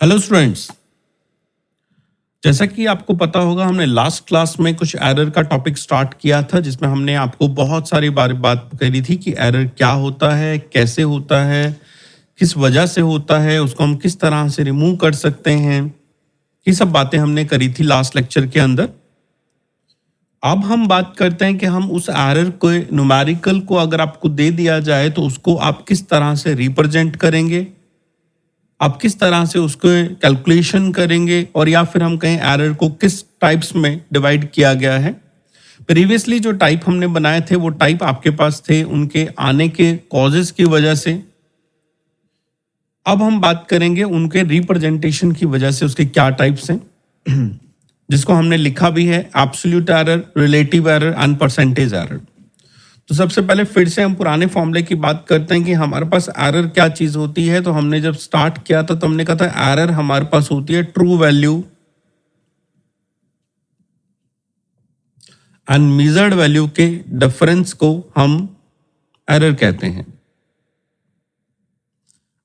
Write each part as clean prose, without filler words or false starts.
Hello students. जैसा कि आपको पता होगा हमने लास्ट क्लास में कुछ एरर का टॉपिक स्टार्ट किया था जिसमें हमने आपको बहुत सारी बार बात करी थी कि एरर क्या होता है, कैसे होता है, किस वजह से होता है, उसको हम किस तरह से रिमूव कर सकते हैं। ये सब बातें हमने करी थी लास्ट लेक्चर के अंदर। अब हम बात करते हैं कि हम उस एरर को न्यूमेरिकल को अगर आपको दे दिया जाए तो उसको आप किस तरह से रिप्रेजेंट करेंगे, आप किस तरह से उसको कैलकुलेशन करेंगे, और या फिर हम कहें एरर को किस टाइप्स में डिवाइड किया गया है। प्रीवियसली जो टाइप हमने बनाए थे वो टाइप आपके पास थे उनके आने के कॉजेस की वजह से। अब हम बात करेंगे उनके रिप्रेजेंटेशन की वजह से उसके क्या टाइप्स हैं जिसको हमने लिखा भी है absolute error, relative error and percentage error. तो सबसे पहले फिर से हम पुराने फॉर्मूले की बात करते हैं कि हमारे पास एरर क्या चीज होती है। तो हमने जब स्टार्ट किया था तो हमने कहा था एरर हमारे पास होती है true value and measured value के डिफरेंस को हम एरर कहते हैं।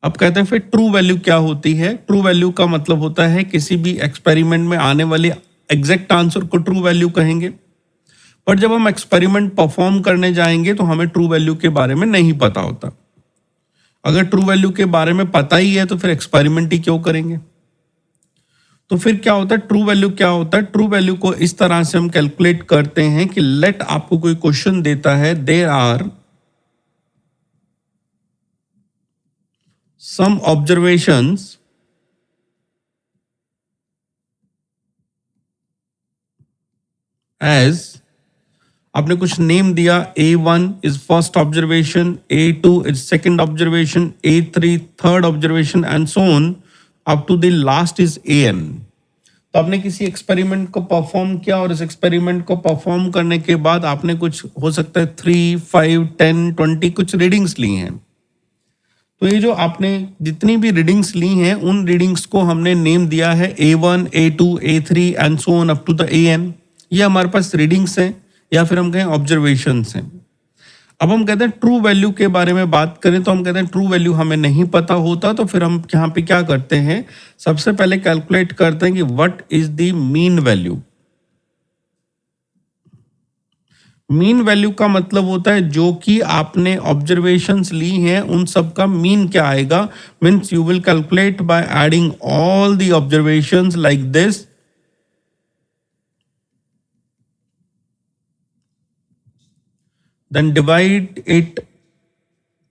अब कहते हैं फिर ट्रू वैल्यू क्या होती है। ट्रू वैल्यू का मतलब होता है किसी भी एक्सपेरिमेंट में आने वाले एग्जैक्ट आंसर को ट्रू वैल्यू कहेंगे। पर जब हम एक्सपेरिमेंट परफॉर्म करने जाएंगे तो हमें ट्रू वैल्यू के बारे में नहीं पता होता। अगर ट्रू वैल्यू के बारे में पता ही है तो फिर एक्सपेरिमेंट ही क्यों करेंगे। तो फिर क्या होता है, ट्रू वैल्यू क्या होता है। ट्रू वैल्यू को इस तरह से हम कैलकुलेट करते हैं कि लेट आपको कोई क्वेश्चन देता है, there are some observations as, आपने कुछ नेम दिया, A1 is first observation, A2 is second observation, A3 third observation and so on up to the last is AN। तो आपने किसी एक्सपेरिमेंट को परफॉर्म किया और इस एक्सपेरिमेंट को परफॉर्म करने के बाद आपने कुछ हो सकता है 3, 5, 10, 20 कुछ रीडिंग्स ली हैं। तो ये जो आपने जितनी भी रीडिंग्स ली हैं उन रीडिंग्स को हमने नेम दिया है A1, A2, A3 and so on up to the AN। ये हमारे पास रीडिंग्स हैं या फिर हम कहें ऑब्जर्वेशंस हैं। अब हम कहते हैं ट्रू वैल्यू के बारे में बात करें तो हम कहते हैं ट्रू वैल्यू हमें नहीं पता होता। तो फिर हम यहाँ पे क्या करते हैं, सबसे पहले कैलकुलेट करते हैं कि what is the mean value. Mean value का मतलब होता है जो कि आपने ऑब्जर्वेशंस ली हैं उन सब का मीन क्या आएगा। Means you will calculate by adding all the observations like this, then divide it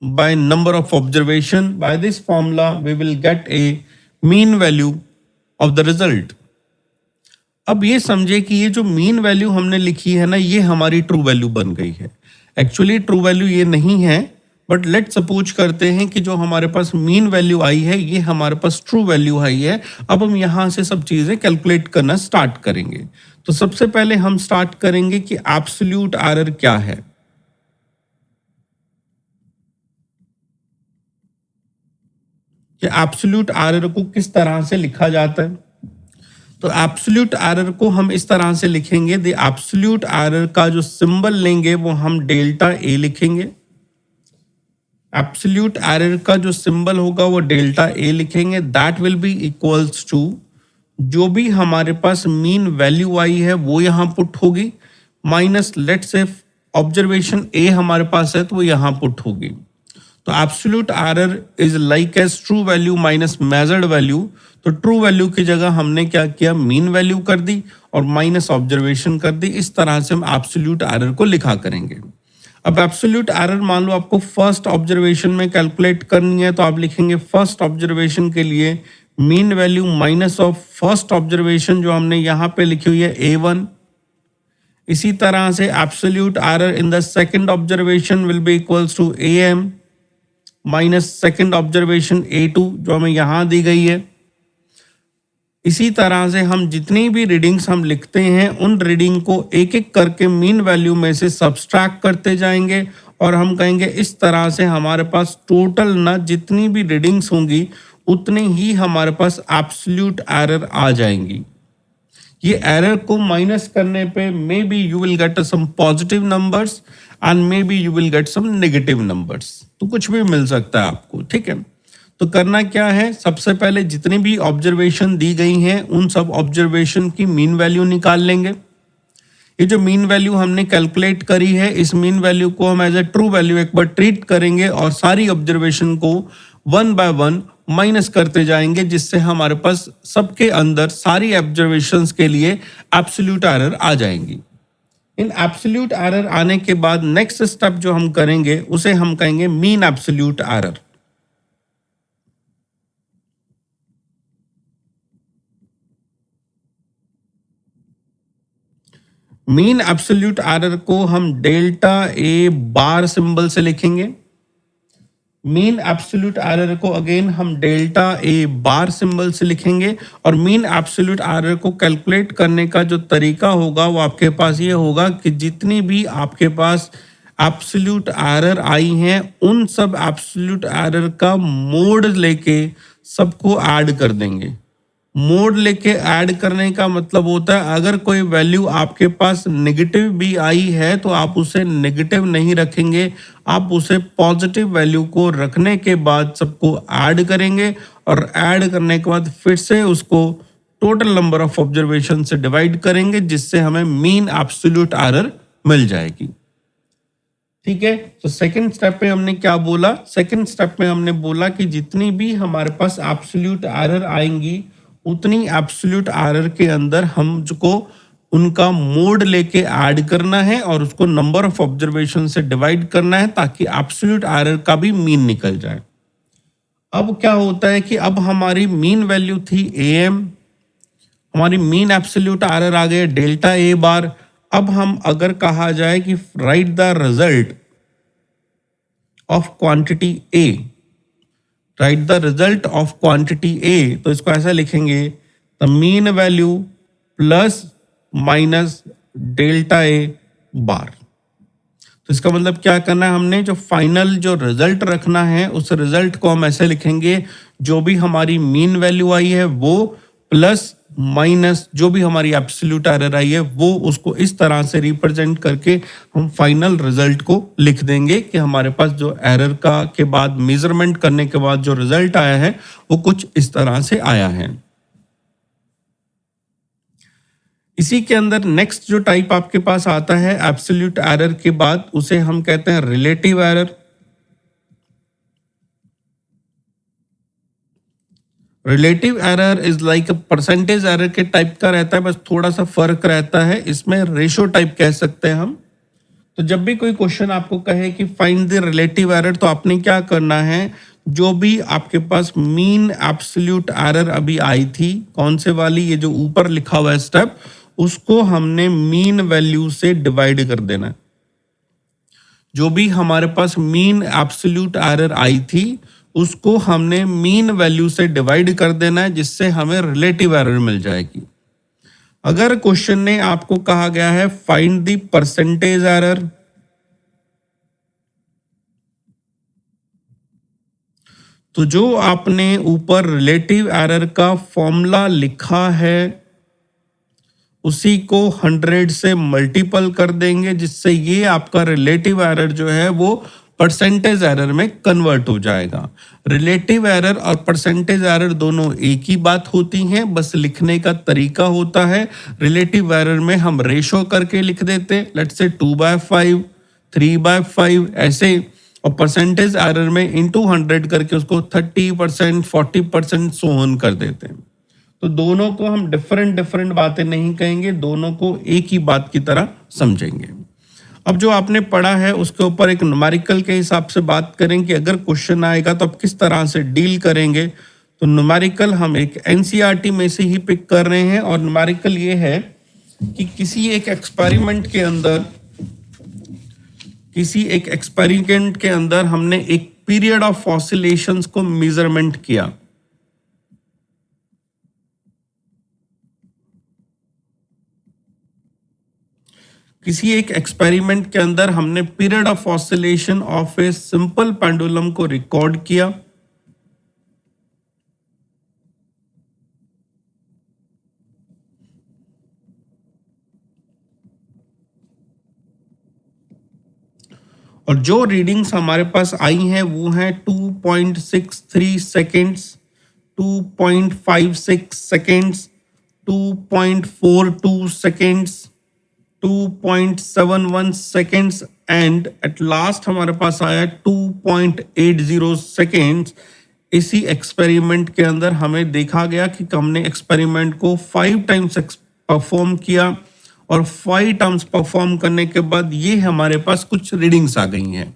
by number of observation. By this formula we will get a mean value of the result. अब ये समझे कि ये जो mean value हमने लिखी है ना, ये हमारी ट्रू वैल्यू बन गई है। एक्चुअली ट्रू वैल्यू ये नहीं है, बट लेट सपोज करते हैं कि जो हमारे पास मीन वैल्यू आई है ये हमारे पास ट्रू वैल्यू आई है। अब हम यहां से सब चीजें कैलकुलेट करना स्टार्ट करेंगे। तो सबसे पहले हम स्टार्ट करेंगे कि एब्सोल्यूट एरर क्या है। एब्सोल्यूट एरर को किस तरह से लिखा जाता है। तो एब्सोल्यूट एरर को हम इस तरह से लिखेंगे, द एब्सोल्यूट एरर का जो सिंबल लेंगे वो हम डेल्टा ए लिखेंगे। एब्सोल्यूट एरर का जो सिंबल होगा वो डेल्टा ए लिखेंगे। That will be equals to जो भी हमारे पास मीन वैल्यू आई है वो यहां पुट होगी, minus let's say observation A हमारे पास है तो वो यहां पुट होगी। तो absolute error is like as true value minus measured value. तो ट्रू वैल्यू की जगह हमने क्या किया, मीन वैल्यू कर दी और माइनस ऑब्जर्वेशन कर दी। इस तरह से हम एब्सोल्यूट एरर को लिखा करेंगे। अब एब्सोल्यूट एरर मान लो आपको फर्स्ट ऑब्जर्वेशन में कैलकुलेट करनी है तो आप लिखेंगे फर्स्ट ऑब्जर्वेशन के लिए mean value minus of first observation जो हमने यहाँ पे लिखी हुई है A1। इसी तरह से absolute error in the second observation will be equals to AM minus second observation A2 जो हमें यहां दी गई है। इसी तरह से हम जितनी भी रीडिंग्स हम लिखते हैं उन रीडिंग को एक एक करके मीन वैल्यू में से सब्सट्रैक्ट करते जाएंगे और हम कहेंगे इस तरह से हमारे पास टोटल ना जितनी भी रीडिंग्स होंगी उतनी ही हमारे पास एब्सोल्यूट एरर आ जाएंगी। ये एरर को माइनस करने पे maybe you will get some positive numbers and maybe you will get some negative numbers. तो कुछ भी मिल सकता है आपको, ठीक है। तो करना क्या है, सबसे पहले जितनी भी ऑब्जर्वेशन दी गई हैं उन सब ऑब्जर्वेशन की मीन वैल्यू निकाल लेंगे। ये जो मीन वैल्यू हमने कैलकुलेट करी है, इस मीन वैल्यू को हम एज ए ट्रू वैल्यू एक बार ट्रीट करेंगे और सारी ऑब्जर्वेशन को वन बाय वन माइनस करते जाएंगे, जिससे हमारे पास सबके अंदर सारी ऑब्जर्वेशंस के लिए एब्सोल्यूट एरर आ जाएंगी। इन एब्सोल्यूट एरर आने के बाद नेक्स्ट स्टेप जो हम करेंगे उसे हम कहेंगे mean absolute error. Mean absolute error को हम डेल्टा ए बार सिंबल से लिखेंगे। मीन एब्सोल्यूट एरर को अगेन हम डेल्टा ए बार सिंबल से लिखेंगे और मीन एब्सोल्यूट एरर को कैलकुलेट करने का जो तरीका होगा वो आपके पास ये होगा कि जितनी भी आपके पास एब्सोल्यूट एरर आई हैं उन सब एब्सोल्यूट एरर का मोड लेके सबको ऐड कर देंगे। मोड लेके ऐड करने का मतलब होता है अगर कोई वैल्यू आपके पास नेगेटिव भी आई है तो आप उसे नेगेटिव नहीं रखेंगे, आप उसे पॉजिटिव वैल्यू को रखने के बाद सबको ऐड करेंगे और ऐड करने के बाद फिर से उसको टोटल नंबर ऑफ ऑब्जर्वेशन से डिवाइड करेंगे, जिससे हमें मीन एब्सोल्यूट एरर मिल जाएगी। ठीक है, तो सेकंड स्टेप में हमने क्या बोला, सेकंड स्टेप में हमने बोला कि जितनी भी हमारे पास एब्सोल्यूट एरर आएंगी उतनी एब्सोल्यूट एरर के अंदर हमको उनका मोड लेके ऐड करना है और उसको नंबर ऑफ ऑब्जर्वेशन से डिवाइड करना है ताकि एब्सोल्यूट एरर का भी मीन निकल जाए। अब क्या होता है कि अब हमारी मीन वैल्यू थी am, हमारी मीन एब्सोल्यूट एरर आ गए डेल्टा ए बार। अब हम अगर कहा जाए कि write the result of quantity A, write the result of quantity A, तो इसको ऐसा लिखेंगे the mean value plus minus delta A bar. तो इसका मतलब क्या करना है, हमने जो फाइनल जो रिजल्ट रखना है उस रिजल्ट को हम ऐसे लिखेंगे जो भी हमारी मीन वैल्यू आई है वो प्लस माइनस जो भी हमारी एब्सोल्यूट एरर आई है वो, उसको इस तरह से रिप्रेजेंट करके हम फाइनल रिजल्ट को लिख देंगे कि हमारे पास जो एरर का के बाद मेजरमेंट करने के बाद जो रिजल्ट आया है वो कुछ इस तरह से आया है। इसी के अंदर नेक्स्ट जो टाइप आपके पास आता है एब्सोल्यूट एरर के बाद, उसे हम कहते हैं relative error. Relative error is like percentage error के टाइप का रहता है, बस थोड़ा सा फर्क रहता है, इसमें रेशो टाइप कह सकते हैं हम। तो जब भी कोई क्वेश्चन आपको कहे कि फाइंड द रिलेटिव एरर, तो आपने क्या करना है, जो भी आपके पास मीन एब्सोल्यूट एरर अभी आई थी, कौन से वाली, ये जो ऊपर लिखा हुआ है स्टेप, उसको हमने मीन वैल्यू से डिवाइड कर देना है। जो भी हमारे पास मीन एब्सोल्यूट एरर आई थी उसको हमने मीन वैल्यू से डिवाइड कर देना है, जिससे हमें रिलेटिव एरर मिल जाएगी। अगर क्वेश्चन ने आपको कहा गया है फाइंड द परसेंटेज एरर, तो जो आपने ऊपर रिलेटिव एरर का फॉर्मूला लिखा है उसी को 100 से मल्टीपल कर देंगे, जिससे ये आपका रिलेटिव एरर जो है वो परसेंटेज एरर में कन्वर्ट हो जाएगा। रिलेटिव एरर और परसेंटेज एरर दोनों एक ही बात होती हैं, बस लिखने का तरीका होता है। रिलेटिव एरर में हम रेशो करके लिख देते, लेट्स से 2/5, 3/5 ऐसे, और परसेंटेज एरर में इनटू 100 करके उसको 30%, 40% सो ऑन कर देते हैं। तो दोनों को हम डिफरेंट बातें नहीं कहेंगे, दोनों को एक ही बात की तरह समझेंगे। अब जो आपने पढ़ा है उसके ऊपर एक न्यूमेरिकल के हिसाब से बात करें कि अगर क्वेश्चन आएगा तो आप किस तरह से डील करेंगे। तो न्यूमेरिकल हम एक एनसीईआरटी में से ही पिक कर रहे हैं, और न्यूमेरिकल ये है कि किसी एक एक्सपेरिमेंट के अंदर हमने एक पीरियड ऑफ ऑसिलेशंस को मेजरमेंट किया। किसी एक एक्सपेरिमेंट के अंदर हमने period of oscillation of a simple pendulum को रिकॉर्ड किया। और जो रीडिंग्स हमारे पास आई हैं वो हैं 2 2.63 seconds, 2.56 seconds, 2.42 seconds, 2.71 seconds and at last हमारे पास आया 2.80 सेकेंड्स। इसी एक्सपेरिमेंट के अंदर हमें देखा गया कि हमने एक्सपेरिमेंट को 5 टाइम्स परफॉर्म किया और 5 टाइम्स परफॉर्म करने के बाद ये हमारे पास कुछ रीडिंग्स आ गई हैं।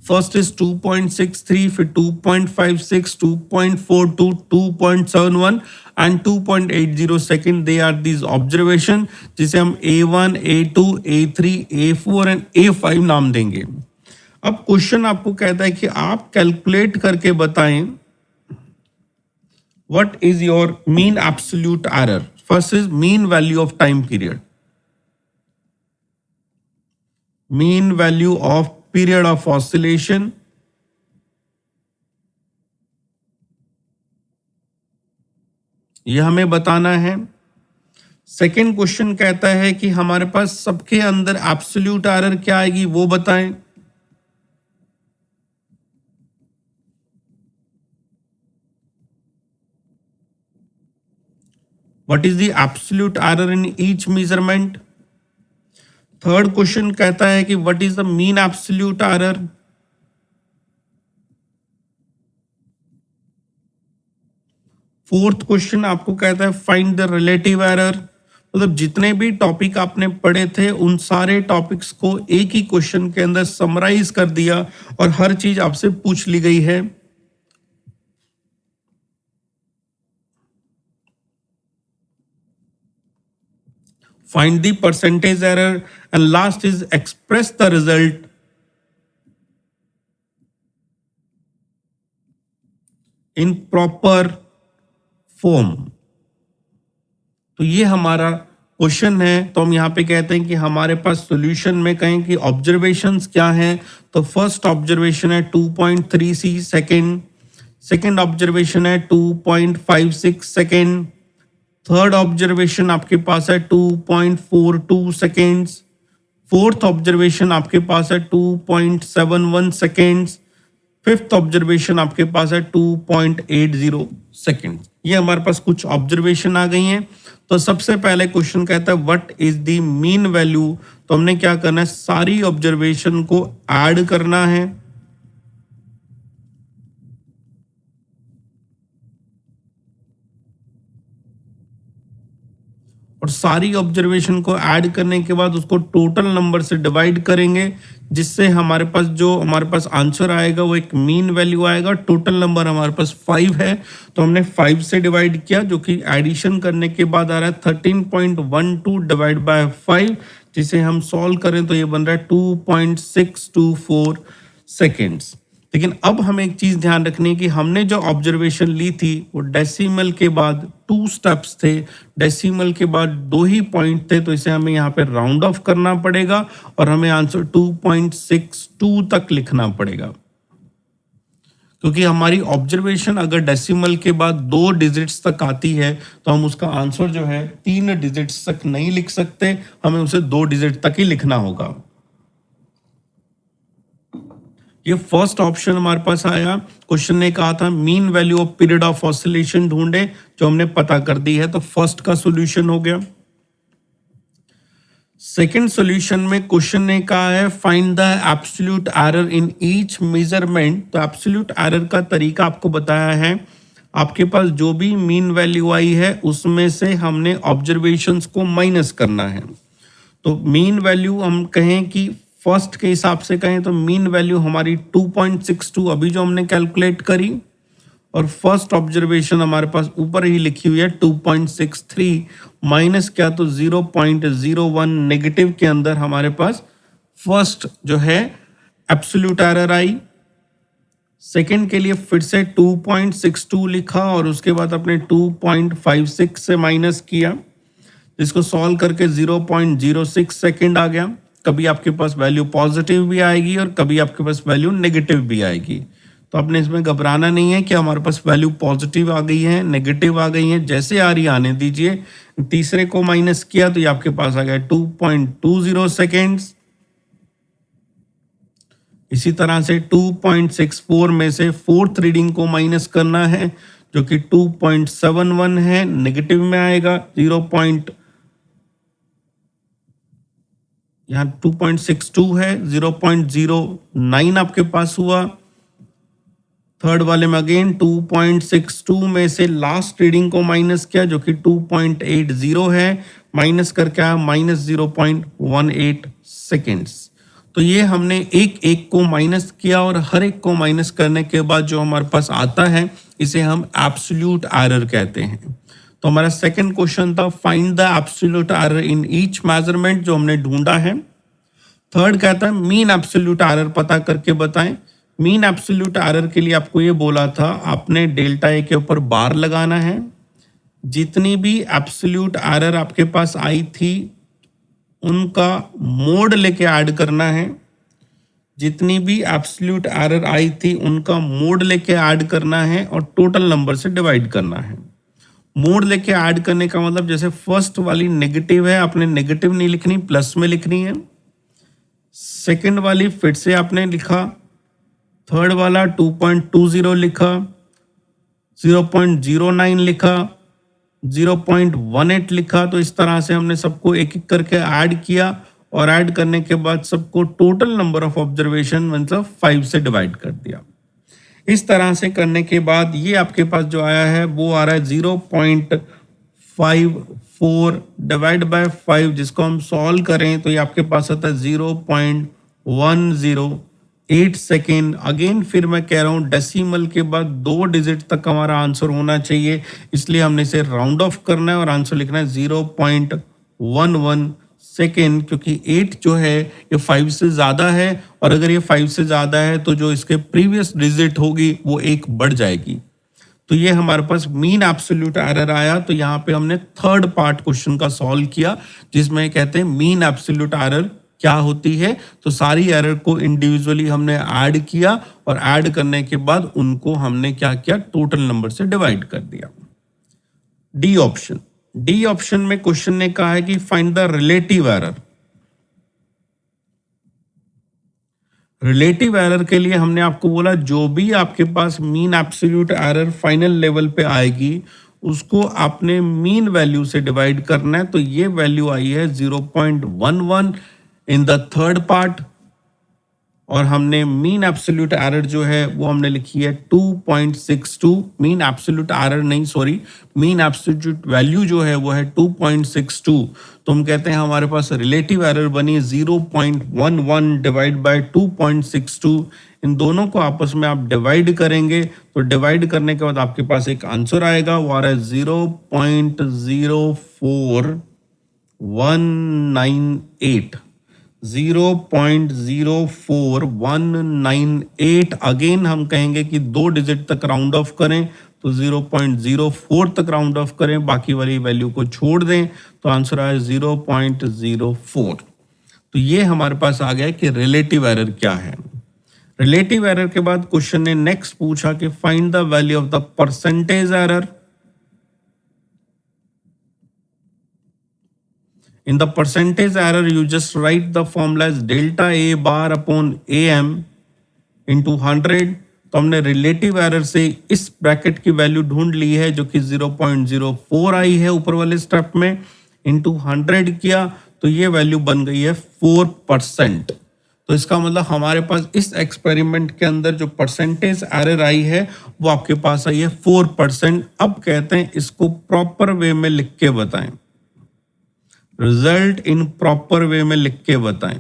फर्स्ट इज 2.63, फिर 2.56, 2.42, 2.71 and 2.80 second. They are these observation जिसे हम A1, A2, A3, A4 and A5 नाम देंगे। अब क्वेश्चन आपको कहता है कि आप कैलकुलेट करके बताएं what is your mean absolute error. First is mean value of time period, mean value of period of oscillation, ये हमें बताना है। सेकेंड क्वेश्चन कहता है कि हमारे पास सबके अंदर एब्सोल्यूट एरर क्या आएगी वो बताएं। What is the absolute error in each measurement. Third question कहता है कि what is the mean absolute error. Fourth question आपको कहता है फाइंड द रिलेटिव एरर। मतलब जितने भी टॉपिक आपने पढ़े थे उन सारे टॉपिक्स को एक ही क्वेश्चन के अंदर समराइज कर दिया और हर चीज आपसे पूछ ली गई है। Find the percentage error and last is express the result in proper form। तो ये हमारा क्वेश्चन है। तो हम यहाँ पे कहते हैं कि हमारे पास सॉल्यूशन में कहें कि ऑब्जर्वेशंस क्या हैं। तो फर्स्ट ऑब्जर्वेशन है 2.36 सेकेंड, सेकेंड ऑब्जर्वेशन है 2.56 सेकेंड, थर्ड ऑब्जर्वेशन आपके पास है 2.42 सेकेंड्स, फोर्थ ऑब्जर्वेशन आपके पास है 2.71 सेकेंड्स, फिफ्थ ऑब्जर्वेशन आपके पास है 2.80 सेकेंड्स। ये हमारे पास कुछ ऑब्जर्वेशन आ गई हैं। तो सबसे पहले क्वेश्चन कहता है what is the mean value. तो हमने क्या करना है, सारी ऑब्जर्वेशन को ऐड करना है। और सारी ऑब्जर्वेशन को ऐड करने के बाद उसको टोटल नंबर से डिवाइड करेंगे, जिससे हमारे पास आंसर आएगा वो एक मीन वैल्यू आएगा। टोटल नंबर हमारे पास 5 है तो हमने 5 से डिवाइड किया, जो कि एडिशन करने के बाद आ रहा है 13.12 डिवाइड बाय 5, जिसे हम सॉल्व करें तो ये बन रहा है 2.624 सेकेंड्स। लेकिन अब हमें एक चीज ध्यान रखनी है कि हमने जो ऑब्जर्वेशन ली थी वो डेसिमल के बाद 2 स्टेप्स थे, डेसिमल के बाद 2 ही पॉइंट थे, तो इसे हमें यहाँ पे राउंड ऑफ करना पड़ेगा और हमें आंसर 2.62 तक लिखना पड़ेगा। क्योंकि हमारी ऑब्जर्वेशन अगर डेसिमल के बाद 2 डिजिट्स तक आती है तो हम उसका आंसर जो है 3 डिजिट्स तक नहीं लिख सकते, हमें उसे 2 डिजिट तक ही लिखना होगा। ये फर्स्ट ऑप्शन हमारे पास आया। क्वेश्चन ने कहा था mean value of period of oscillation ढूंढे, जो हमने पता कर दी है, तो फर्स्ट का सॉल्यूशन हो गया। सेकंड सॉल्यूशन में क्वेश्चन ने कहा है find the absolute error in each measurement. तो एब्सोल्यूट एरर का तरीका आपको बताया है। आपके पास जो भी मीन वैल्यू आई है उसमें से हमने ऑब्जर्वेशंस को माइनस करना है। तो मीन वैल्यू हम कहें कि फर्स्ट के हिसाब से कहें तो मीन वैल्यू हमारी 2.62 अभी जो हमने कैलकुलेट करी, और फर्स्ट ऑब्जर्वेशन हमारे पास ऊपर ही लिखी हुई है 2.63 माइनस क्या, तो 0.01 नेगेटिव के अंदर हमारे पास फर्स्ट जो है एब्सोल्यूट एरर आई। सेकंड के लिए फिर से 2.62 लिखा और उसके बाद अपने 2.56 से माइनस किया, जिसको सॉल्व करके 0.06 सेकेंड आ गया। कभी आपके पास वैल्यू पॉजिटिव भी आएगी और कभी आपके पास वैल्यू नेगेटिव भी आएगी। तो आपने इसमें घबराना नहीं है कि हमारे पास वैल्यू पॉजिटिव आ गई है, नेगेटिव आ गई है, जैसे आ रही आने दीजिए। तीसरे को माइनस किया तो ये आपके पास आ गया 2.20 सेकेंड्स। इसी तरह से 2.64 में से फोर्थ रीडिंग को माइनस करना है जो कि 2.71 है, नेगेटिव में आएगा। यहाँ 2.62 है, 0.09 आपके पास हुआ। थर्ड वाले में अगेन 2.62 में से लास्ट रीडिंग को माइनस किया जो कि 2.80 है, माइनस करके आया -0.18 सेकेंड्स। तो ये हमने एक एक को माइनस किया और हर एक को माइनस करने के बाद जो हमारे पास आता है इसे हम एब्सोल्यूट एरर कहते हैं। तो हमारा सेकंड क्वेश्चन था find the absolute error in each measurement, जो हमने ढूंढा है। थर्ड कहता है मीन एब्सोल्यूट एरर पता करके बताएं। मीन एब्सोल्यूट एरर के लिए आपको ये बोला था आपने डेल्टा ए के ऊपर बार लगाना है। जितनी भी एब्सोल्यूट एरर आपके पास आई थी उनका मोड लेके ऐड करना है। जितनी भी एब्सोल्यूट एरर आई थी उनका मोड लेके ऐड करना है और टोटल नंबर से डिवाइड करना है। मोड लेके ऐड करने का मतलब जैसे फर्स्ट वाली नेगेटिव है, आपने नेगेटिव नहीं लिखनी, प्लस में लिखनी है। सेकंड वाली फिर से आपने लिखा, थर्ड वाला 2.20 लिखा, 0.09 लिखा, 0.18 लिखा। तो इस तरह से हमने सबको एक एक करके ऐड किया और ऐड करने के बाद सबको टोटल नंबर ऑफ ऑब्जर्वेशन मतलब 5 से डिवाइड कर दिया। इस तरह से करने के बाद ये आपके पास जो आया है वो आ रहा है 0.54 डिवाइड बाय 5, जिसको हम सॉल्व करें तो ये आपके पास आता है 0.108 सेकेंड। अगेन फिर मैं कह रहा हूँ डेसिमल के बाद 2 डिजिट तक हमारा आंसर होना चाहिए, इसलिए हमने इसे राउंड ऑफ करना है और आंसर लिखना है 0.11 सेकेंड, क्योंकि 8 जो है ये 5 से ज़्यादा है और अगर ये 5 से ज़्यादा है तो जो इसके प्रीवियस डिजिट होगी वो 1 बढ़ जाएगी। तो ये हमारे पास मीन एब्सोल्यूट एरर आया। तो यहाँ पे हमने थर्ड पार्ट क्वेश्चन का सॉल्व किया जिसमें कहते हैं मीन एब्सोल्यूट एरर क्या होती है। तो सारी एरर को इंडिविजुअली हमने ऐड किया और ऐड करने के बाद उनको हमने क्या किया, टोटल नंबर से डिवाइड कर दिया। डी ऑप्शन में क्वेश्चन ने कहा है कि find the relative error. Relative error के लिए हमने आपको बोला जो भी आपके पास mean absolute error final level पे आएगी उसको आपने मीन वैल्यू से डिवाइड करना है। तो ये वैल्यू आई है 0.11 इन द थर्ड पार्ट और हमने मीन एब्सोल्यूट एरर जो है वो हमने लिखी है 2.62। मीन एब्सोल्यूट एरर नहीं, सॉरी, मीन एब्सोल्यूट वैल्यू जो है वो है 2.62। तो हम कहते हैं हमारे पास रिलेटिव एरर बनी 0.11 डिवाइड बाय 2.62। इन दोनों को आपस में आप डिवाइड करेंगे तो डिवाइड करने के बाद आपके पास एक आंसर आएगा, वो आ रहा है 0.04198। 0.04198। अगेन हम कहेंगे कि 2 डिजिट तक राउंड ऑफ करें तो 0.04 तक राउंड ऑफ करें, बाकी वाली वैल्यू को छोड़ दें तो आंसर आया 0.04। तो ये हमारे पास आ गया कि रिलेटिव एरर क्या है। रिलेटिव एरर के बाद क्वेश्चन ने नेक्स्ट पूछा कि find the value of the percentage error. In the percentage error, you just write the formula as delta A bar upon AM into 100। तो हमने रिलेटिव एरर से इस ब्रैकेट की वैल्यू ढूंढ ली है जो कि 0.04 आई है ऊपर वाले स्टेप में, इंटू 100 किया तो ये वैल्यू बन गई है 4%। तो इसका मतलब हमारे पास इस एक्सपेरिमेंट के अंदर जो परसेंटेज एरर आई है वो आपके पास आई है 4%। अब कहते हैं इसको प्रॉपर वे में लिख के बताएं, रिजल्ट इन प्रॉपर वे में लिख के बताएं।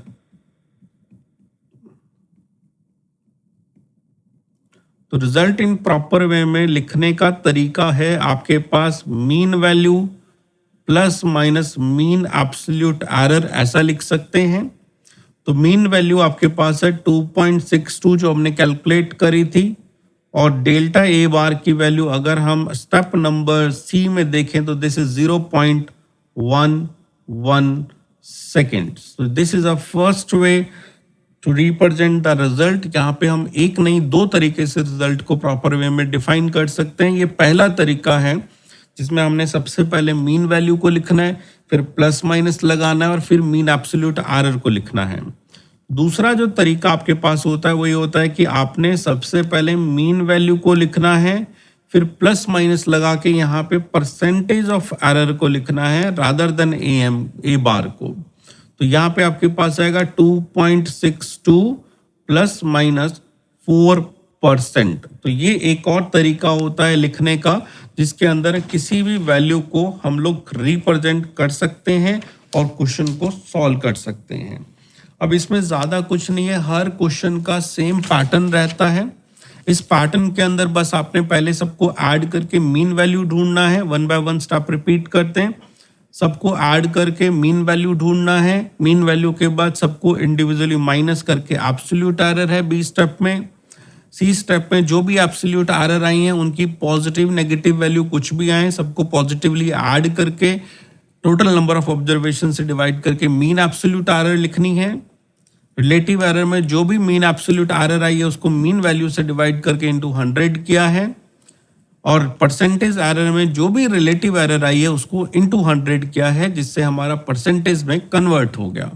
तो रिजल्ट इन प्रॉपर वे में लिखने का तरीका है आपके पास mean value plus minus mean absolute error, ऐसा लिख सकते हैं। तो मीन वैल्यू आपके पास है 2.62 जो हमने कैलकुलेट करी थी और डेल्टा ए बार की वैल्यू अगर हम स्टेप नंबर सी में देखें तो this is 0.11 seconds। So this is a first way to represent the result। यहाँ पे हम एक नहीं 2 तरीके से रिजल्ट को प्रॉपर वे में डिफाइन कर सकते हैं। ये पहला तरीका है जिसमें हमने सबसे पहले मीन वैल्यू को लिखना है, फिर प्लस माइनस लगाना है और फिर मीन एब्सोल्यूट एरर को लिखना है। दूसरा जो तरीका आपके पास होता है वो ये होता है कि आपने सबसे पहले मीन वैल्यू को लिखना है, फिर प्लस माइनस लगा के यहाँ पे परसेंटेज ऑफ एरर को लिखना है रादर देन ए बार को। तो यहाँ पे आपके पास आएगा 2.62 प्लस माइनस 4%। तो ये एक और तरीका होता है लिखने का जिसके अंदर किसी भी वैल्यू को हम लोग रिप्रेजेंट कर सकते हैं और क्वेश्चन को सॉल्व कर सकते हैं। अब इसमें ज़्यादा कुछ नहीं है, हर क्वेश्चन का सेम पैटर्न रहता है। इस पैटर्न के अंदर बस आपने पहले सबको ऐड करके मीन वैल्यू ढूंढना है। 1 बाय 1 स्टेप रिपीट करते हैं। सबको ऐड करके मीन वैल्यू ढूंढना है। मीन वैल्यू के बाद सबको इंडिविजुअली माइनस करके एब्सोल्यूट एरर है बी स्टेप में। सी स्टेप में जो भी एब्सोल्यूट एरर आई हैं उनकी पॉजिटिव नेगेटिव वैल्यू कुछ भी आए सबको पॉजिटिवली ऐड करके टोटल नंबर ऑफ ऑब्जर्वेशन से डिवाइड करके मीन एब्सोल्यूट एरर लिखनी है। रिलेटिव एरर में जो भी मीन एब्सोल्यूट एरर आई है उसको मीन वैल्यू से डिवाइड करके इनटू 100 किया है, और परसेंटेज एरर में जो भी रिलेटिव एरर आई है उसको इनटू 100 किया है, जिससे हमारा परसेंटेज में कन्वर्ट हो गया।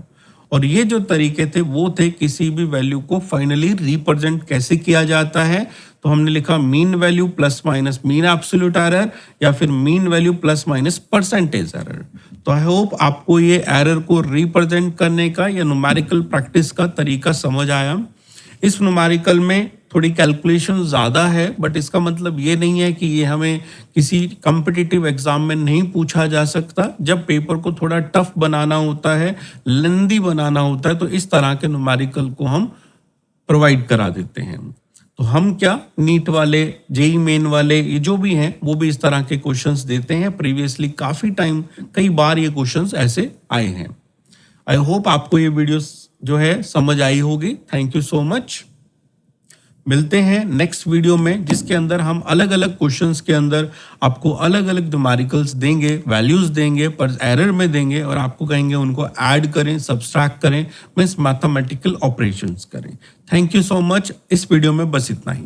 और ये जो तरीके थे वो थे किसी भी वैल्यू को फाइनली रिप्रेजेंट कैसे किया जाता है। तो हमने लिखा mean value plus minus mean absolute error या फिर mean value plus minus percentage error. तो आई होप आपको ये एरर को रिप्रेजेंट करने का या न्यूमेरिकल प्रैक्टिस का तरीका समझ आया। इस न्यूमेरिकल में थोड़ी कैलकुलेशन ज़्यादा है, बट इसका मतलब ये नहीं है कि ये हमें किसी कम्पिटिटिव एग्जाम में नहीं पूछा जा सकता। जब पेपर को थोड़ा टफ बनाना होता है, लेंदी बनाना होता है, तो इस तरह के न्यूमेरिकल को हम प्रोवाइड करा देते हैं। तो हम क्या नीट वाले, जेई मेन वाले, ये जो भी हैं वो भी इस तरह के क्वेश्चंस देते हैं। प्रीवियसली काफ़ी टाइम, कई बार ये क्वेश्चंस ऐसे आए हैं। आई होप आपको ये वीडियोस जो है समझ आई होगी। Thank you so much. मिलते हैं नेक्स्ट वीडियो में जिसके अंदर हम अलग अलग क्वेश्चंस के अंदर आपको अलग अलग न्यूमेरिकल्स देंगे, वैल्यूज देंगे, पर एरर में देंगे और आपको कहेंगे उनको ऐड करें, सब्सट्रैक्ट करें, मीन्स मैथमेटिकल ऑपरेशंस करें। Thank you so much. इस वीडियो में बस इतना ही।